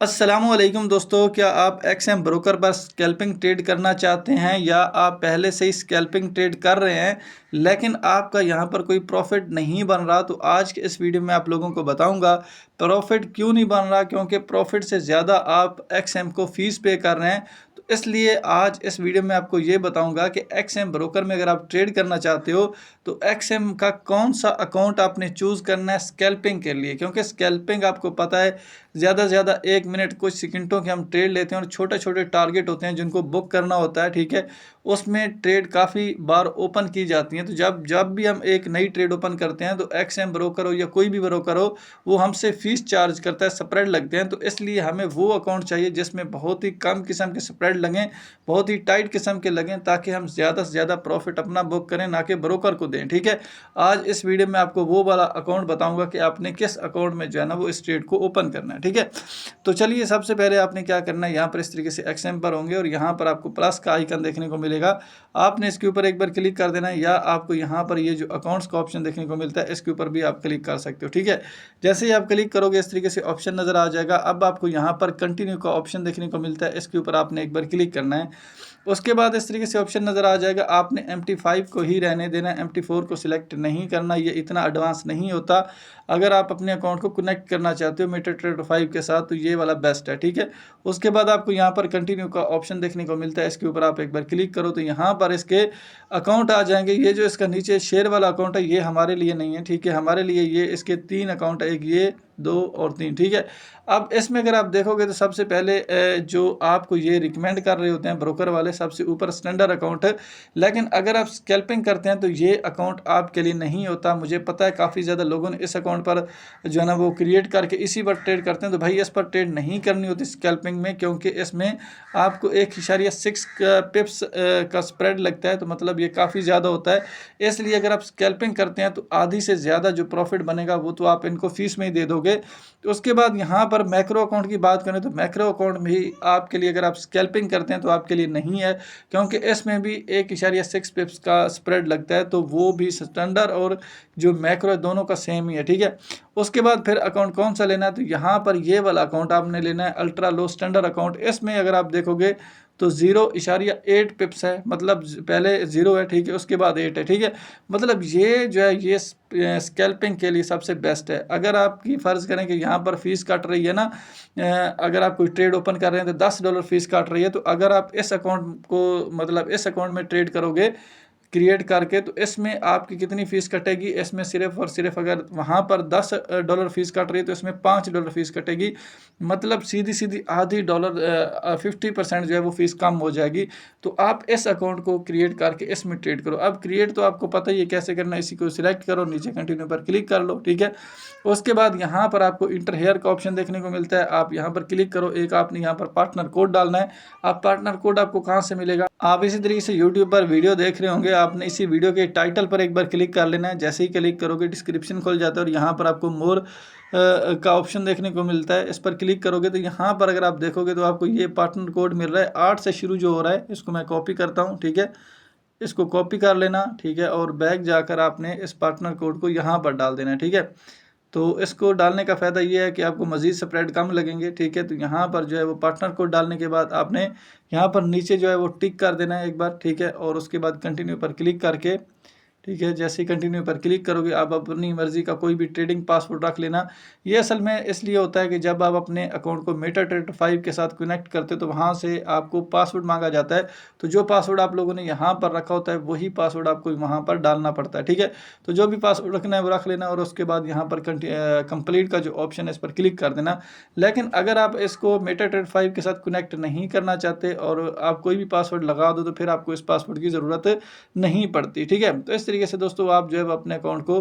अस्सलामुअलैकुम दोस्तों, क्या आप एक्सएम ब्रोकर पर स्कैल्पिंग ट्रेड करना चाहते हैं या आप पहले से ही स्कैल्पिंग ट्रेड कर रहे हैं लेकिन आपका यहां पर कोई प्रॉफिट नहीं बन रहा। तो आज के इस वीडियो में आप लोगों को बताऊंगा प्रॉफिट क्यों नहीं बन रहा, क्योंकि प्रॉफिट से ज़्यादा आप एक्सएम को फीस पे कर रहे हैं। तो इसलिए आज इस वीडियो में आपको ये बताऊंगा कि एक्सएम ब्रोकर में अगर आप ट्रेड करना चाहते हो तो एक्सएम का कौन सा अकाउंट आपने चूज़ करना है स्कैल्पिंग के लिए, क्योंकि स्कैल्पिंग आपको पता है ज़्यादा से ज़्यादा 1 मिनट कुछ सेकंडों के हम ट्रेड लेते हैं और छोटे छोटे टारगेट होते हैं जिनको बुक करना होता है। ठीक है, उसमें ट्रेड काफ़ी बार ओपन की जाती हैं। तो जब जब भी हम एक नई ट्रेड ओपन करते हैं तो एक्सएम ब्रोकर हो या कोई भी ब्रोकर हो वो हमसे फीस चार्ज करता है, स्प्रेड लगते हैं। तो इसलिए हमें वो अकाउंट चाहिए जिसमें बहुत ही कम किस्म के स्प्रेड लगें, बहुत ही टाइट किस्म के लगें, ताकि हम ज़्यादा से ज़्यादा प्रॉफिट अपना बुक करें, ना कि ब्रोकर को दें। ठीक है, आज इस वीडियो में आपको वो वाला अकाउंट बताऊंगा कि आपने किस अकाउंट में जो है ना वो इस ट्रेड को ओपन करना है। ठीक है, तो चलिए सबसे पहले आपने क्या करना है, यहाँ पर इस तरीके से एक्सएम पर होंगे और यहाँ पर आपको प्लस का आइकन देखने को मिलेगा। आपने इसके ऊपर एक बार क्लिक कर देना है, या आपको यहाँ पर ये जो अकाउंट्स का ऑप्शन देखने को मिलता है इसके ऊपर भी आप क्लिक कर सकते हो। ठीक है, जैसे ही आप क्लिक करोगे इस तरीके से ऑप्शन नज़र आ जाएगा। अब आपको यहाँ पर कंटिन्यू का ऑप्शन देखने को मिलता है, इसके ऊपर आपने एक बार क्लिक करना है। उसके बाद इस तरीके से ऑप्शन नज़र आ जाएगा, आपने MT5 को ही रहने देना है, MT4 को सिलेक्ट नहीं करना, ये इतना एडवांस नहीं होता। अगर आप अपने अकाउंट को कनेक्ट करना चाहते हो MetaTrader 5 के साथ तो ये वाला बेस्ट है। ठीक है, उसके बाद आपको यहाँ पर कंटिन्यू का ऑप्शन देखने को मिलता है, इसके ऊपर आप एक बार क्लिक करो तो यहाँ पर इसके अकाउंट आ जाएंगे। ये जो इसका नीचे शेयर वाला अकाउंट है ये हमारे लिए नहीं है। ठीक है, हमारे लिए ये इसके 3 अकाउंट है, एक ये 2 और 3। ठीक है, अब इसमें अगर आप देखोगे तो सबसे पहले जो आपको ये रिकमेंड कर रहे होते हैं ब्रोकर वाले, सबसे ऊपर स्टैंडर्ड अकाउंट है। लेकिन अगर आप स्कैल्पिंग करते हैं तो ये अकाउंट आपके लिए नहीं होता। मुझे पता है काफ़ी ज़्यादा लोगों ने इस अकाउंट पर जो है ना वो क्रिएट करके इसी पर ट्रेड करते हैं। तो भाई इस पर ट्रेड नहीं करनी होती स्कैल्पिंग में, क्योंकि इसमें आपको 1.6 पिप्स का स्प्रेड लगता है। तो मतलब ये काफ़ी ज़्यादा होता है। इसलिए अगर आप स्कैल्पिंग करते हैं तो आधी से ज़्यादा जो प्रॉफिट बनेगा वो तो आप इनको फीस में ही दे दोगे। तो उसके बाद यहाँ पर मैक्रो अकाउंट की बात करें तो मैक्रो अकाउंट भी आपके लिए, अगर आप स्कैल्पिंग करते हैं तो आपके लिए नहीं है, क्योंकि इसमें भी 1.6 पिप्स का स्प्रेड लगता है। तो वो भी स्टैंडर्ड और जो मैक्रो दोनों का सेम ही है। ठीक है, उसके बाद फिर अकाउंट कौन सा लेना है, तो यहाँ पर ये वाला अकाउंट आपने लेना है, अल्ट्रा लो स्टैंडर्ड अकाउंट। इसमें अगर आप देखोगे तो 0.8 पिप्स है, मतलब पहले 0 है। ठीक है, उसके बाद 8 है। ठीक है, मतलब ये जो है ये स्कैल्पिंग के लिए सबसे बेस्ट है। अगर आपकी फ़र्ज़ करें कि यहाँ पर फीस कट रही है ना, अगर आप कोई ट्रेड ओपन कर रहे हैं तो $10 फीस काट रही है, तो अगर आप इस अकाउंट को मतलब इस अकाउंट में ट्रेड करोगे क्रिएट करके तो इसमें आपकी कितनी फ़ीस कटेगी, इसमें सिर्फ और सिर्फ अगर वहाँ पर $10 फीस कट रही है तो इसमें $5 फीस कटेगी। मतलब सीधी सीधी आधी डॉलर 50% जो है वो फीस कम हो जाएगी। तो आप इस अकाउंट को क्रिएट करके इसमें ट्रेड करो। अब क्रिएट तो आपको पता ही है कैसे करना है, इसी को सिलेक्ट करो, नीचे कंटिन्यू पर क्लिक कर लो। ठीक है, उसके बाद यहाँ पर आपको इंटर हेयर का ऑप्शन देखने को मिलता है, आप यहाँ पर क्लिक करो। एक आपने यहाँ पर पार्टनर कोड डालना है। आप पार्टनर कोड आपको कहाँ से मिलेगा, आप इसी तरीके से यूट्यूब पर वीडियो देख रहे होंगे, आपने इसी वीडियो के टाइटल पर एक बार क्लिक कर लेना है। जैसे ही क्लिक करोगे डिस्क्रिप्शन खुल जाता है और यहाँ पर आपको मोर का ऑप्शन देखने को मिलता है। इस पर क्लिक करोगे तो यहाँ पर अगर आप देखोगे तो आपको ये पार्टनर कोड मिल रहा है 8 से शुरू जो हो रहा है। इसको मैं कॉपी करता हूँ। ठीक है, इसको कॉपी कर लेना। ठीक है, और बैक जाकर आपने इस पार्टनर कोड को यहाँ पर डाल देना है। ठीक है, तो इसको डालने का फ़ायदा ये है कि आपको मज़ीद स्प्रेड कम लगेंगे। ठीक है, तो यहाँ पर जो है वो पार्टनर कोड डालने के बाद आपने यहाँ पर नीचे जो है वो टिक कर देना है एक बार। ठीक है, और उसके बाद कंटिन्यू पर क्लिक करके, ठीक है, जैसे ही कंटिन्यू पर क्लिक करोगे आप अपनी मर्ज़ी का कोई भी ट्रेडिंग पासवर्ड रख लेना। ये असल में इसलिए होता है कि जब आप अपने अकाउंट को MetaTrader 5 के साथ कनेक्ट करते हो तो वहाँ से आपको पासवर्ड मांगा जाता है। तो जो पासवर्ड आप लोगों ने यहाँ पर रखा होता है वही पासवर्ड आपको वहाँ पर डालना पड़ता है। ठीक है, तो जो भी पासवर्ड रखना है वो रख लेना और उसके बाद यहाँ पर कंप्लीट का जो ऑप्शन है इस पर क्लिक कर देना। लेकिन अगर आप इसको MetaTrader 5 के साथ कनेक्ट नहीं करना चाहते और आप कोई भी पासवर्ड लगा दो तो फिर आपको इस पासवर्ड की ज़रूरत नहीं पड़ती। ठीक है, तो इस तरीके से दोस्तों आप जो है अपने अकाउंट को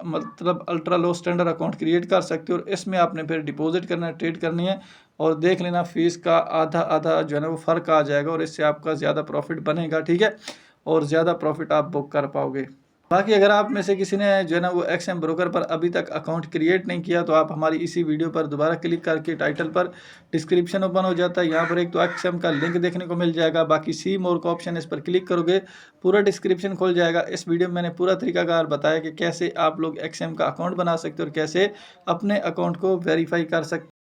मतलब ultra low standard account create कर सकते हो और इसमें आपने फिर डिपॉजिट करना है, ट्रेड करनी है और देख लेना फीस का आधा आधा जो है ना वो फ़र्क आ जाएगा और इससे आपका ज़्यादा प्रॉफिट बनेगा। ठीक है, और ज़्यादा प्रॉफिट आप बुक कर पाओगे। बाकी अगर आप में से किसी ने जो है ना वो एक्सएम ब्रोकर पर अभी तक अकाउंट क्रिएट नहीं किया तो आप हमारी इसी वीडियो पर दोबारा क्लिक करके टाइटल पर डिस्क्रिप्शन ओपन हो जाता है, यहाँ पर एक तो एक्सएम का लिंक देखने को मिल जाएगा, बाकी सी मोर का ऑप्शन इस पर क्लिक करोगे पूरा डिस्क्रिप्शन खुल जाएगा। इस वीडियो में मैंने पूरा तरीकाकार बताया कि कैसे आप लोग एक्सएम का अकाउंट बना सकते हो और कैसे अपने अकाउंट को वेरीफाई कर सकते